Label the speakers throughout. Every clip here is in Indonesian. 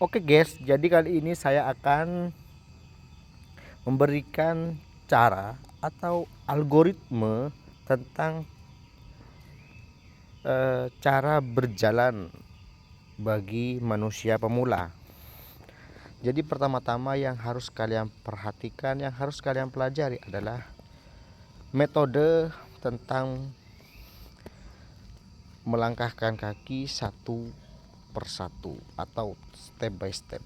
Speaker 1: Oke guys, jadi kali ini saya akan memberikan cara atau algoritme tentang cara berjalan bagi manusia pemula. Jadi pertama-tama yang harus kalian perhatikan, yang harus kalian pelajari adalah metode tentang melangkahkan kaki satu persatu atau step by step.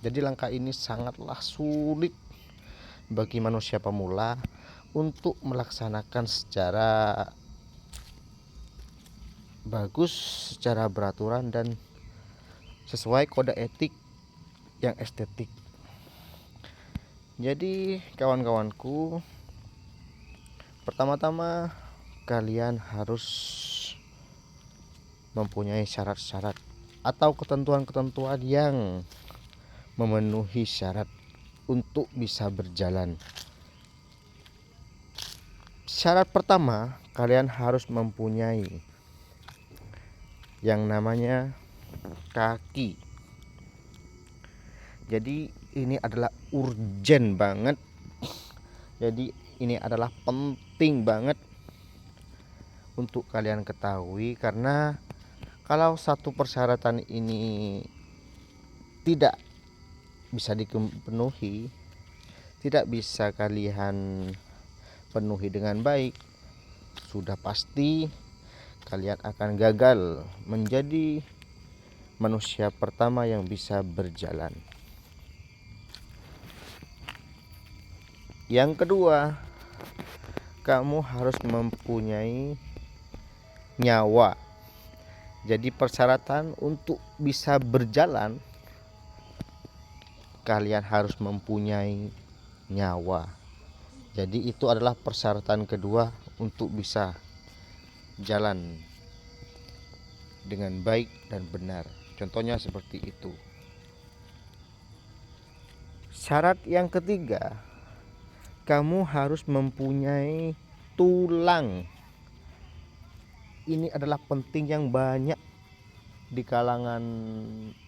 Speaker 1: Jadi langkah ini sangatlah sulit bagi manusia pemula untuk melaksanakan secara bagus, secara beraturan dan sesuai kode etik yang estetik. Jadi kawan-kawanku, pertama-tama kalian harus mempunyai syarat-syarat atau ketentuan-ketentuan yang memenuhi syarat untuk bisa berjalan. Syarat pertama, kalian harus mempunyai yang namanya kaki. Jadi ini adalah urgent banget. Jadi ini adalah penting banget untuk kalian ketahui, karena kalau satu persyaratan ini tidak bisa dipenuhi, tidak bisa kalian penuhi dengan baik, sudah pasti kalian akan gagal menjadi manusia pertama yang bisa berjalan. Yang kedua, kamu harus mempunyai nyawa. Jadi persyaratan untuk bisa berjalan, kalian harus mempunyai nyawa. Jadi itu adalah persyaratan kedua untuk bisa jalan dengan baik dan benar. Contohnya seperti itu. Syarat yang ketiga, kamu harus mempunyai tulang. Ini adalah penting yang banyak di kalangan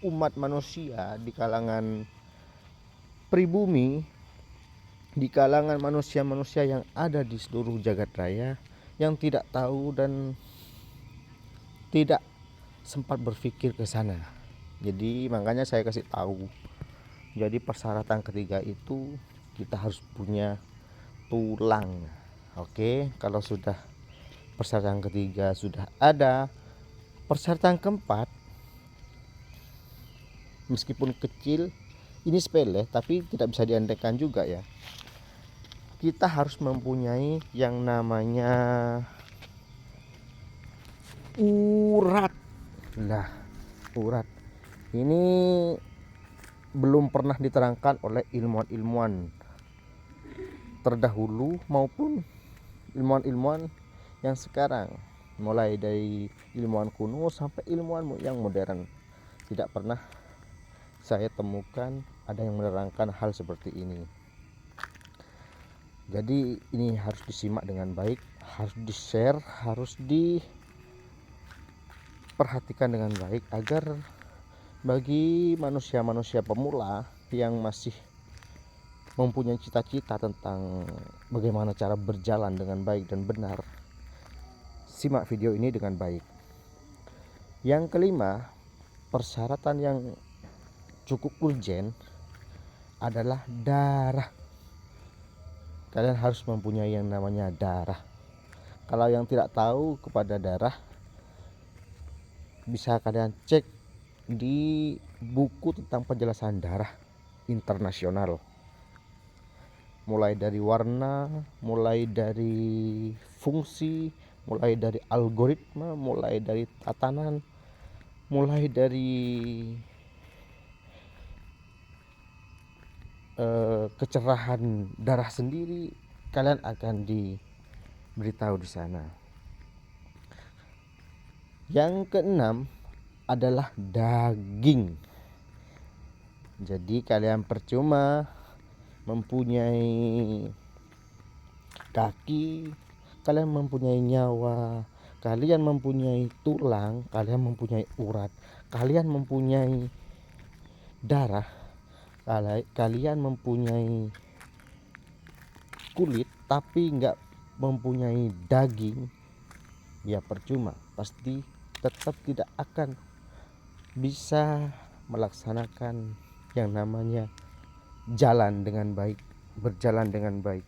Speaker 1: umat manusia, di kalangan pribumi, di kalangan manusia-manusia yang ada di seluruh jagat raya yang tidak tahu dan tidak sempat berpikir ke sana. Jadi makanya saya kasih tahu. Jadi persyaratan ketiga itu kita harus punya tulang. Oke, kalau sudah persyaratan ketiga sudah ada, persyaratan keempat meskipun kecil, ini sepele tapi tidak bisa diandaikan juga ya. Kita harus mempunyai yang namanya urat. Nah, urat ini belum pernah diterangkan oleh ilmuwan-ilmuwan terdahulu maupun ilmuwan-ilmuwan yang sekarang, mulai dari ilmuwan kuno sampai ilmuwan yang modern. Tidak pernah saya temukan ada yang menerangkan hal seperti ini. Jadi ini harus disimak dengan baik, harus di-share, harus diperhatikan dengan baik agar bagi manusia-manusia pemula yang masih mempunyai cita-cita tentang bagaimana cara berjalan dengan baik dan benar, simak video ini dengan baik. Yang kelima, persyaratan yang cukup urgent adalah darah. Kalian harus mempunyai yang namanya darah. Kalau yang tidak tahu kepada darah, bisa kalian cek di buku tentang penjelasan darah internasional. Mulai dari warna, mulai dari fungsi, mulai dari algoritma, mulai dari tatanan, mulai dari kecerahan darah sendiri, kalian akan diberitahu di sana. Yang keenam adalah daging. Jadi kalian percuma mempunyai kaki, kalian mempunyai nyawa, kalian mempunyai tulang, kalian mempunyai urat, kalian mempunyai darah, kalian mempunyai kulit tapi nggak mempunyai daging, ya percuma, pasti tetap tidak akan bisa melaksanakan yang namanya jalan dengan baik, berjalan dengan baik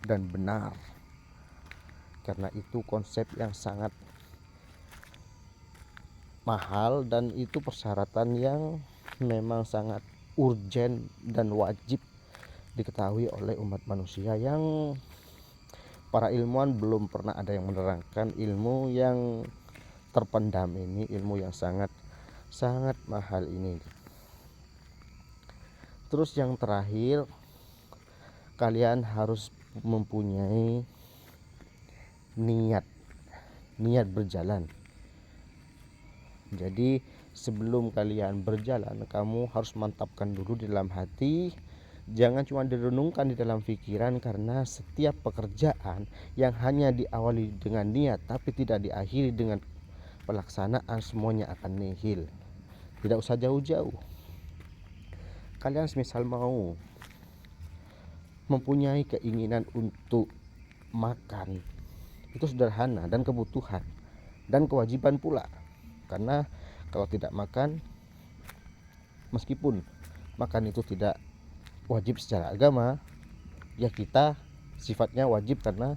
Speaker 1: dan benar. Karena itu konsep yang sangat mahal dan itu persyaratan yang memang sangat urgen dan wajib diketahui oleh umat manusia, yang para ilmuwan belum pernah ada yang menerangkan ilmu yang terpendam ini, ilmu yang sangat mahal ini. Terus yang terakhir, kalian harus mempunyai niat berjalan. Jadi sebelum kalian berjalan, kamu harus mantapkan dulu di dalam hati. Jangan cuma direnungkan di dalam pikiran, karena setiap pekerjaan yang hanya diawali dengan niat tapi tidak diakhiri dengan pelaksanaan, semuanya akan nihil. Tidak usah jauh-jauh. Kalian semisal mau mempunyai keinginan untuk makan, itu sederhana dan kebutuhan dan kewajiban pula. Karena kalau tidak makan, meskipun makan itu tidak wajib secara agama, ya kita sifatnya wajib karena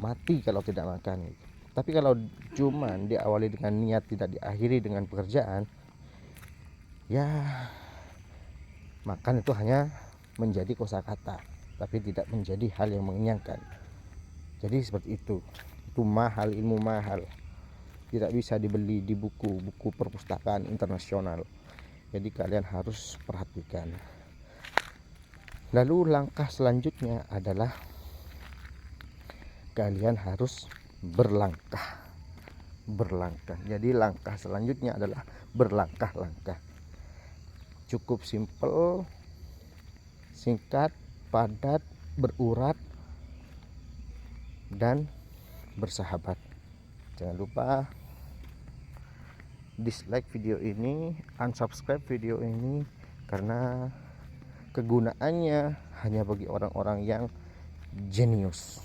Speaker 1: mati kalau tidak makan. Tapi kalau cuman diawali dengan niat, tidak diakhiri dengan pekerjaan, ya makan itu hanya menjadi kosakata tapi tidak menjadi hal yang mengenyangkan. Jadi seperti itu mahal, ilmu mahal, tidak bisa dibeli di buku perpustakaan internasional. Jadi kalian harus perhatikan. Lalu langkah selanjutnya adalah kalian harus berlangkah. Jadi langkah selanjutnya adalah berlangkah-langkah. Cukup simple, singkat, padat, berurat, dan bersahabat. Jangan lupa dislike video ini, unsubscribe video ini, karena kegunaannya hanya bagi orang-orang yang jenius.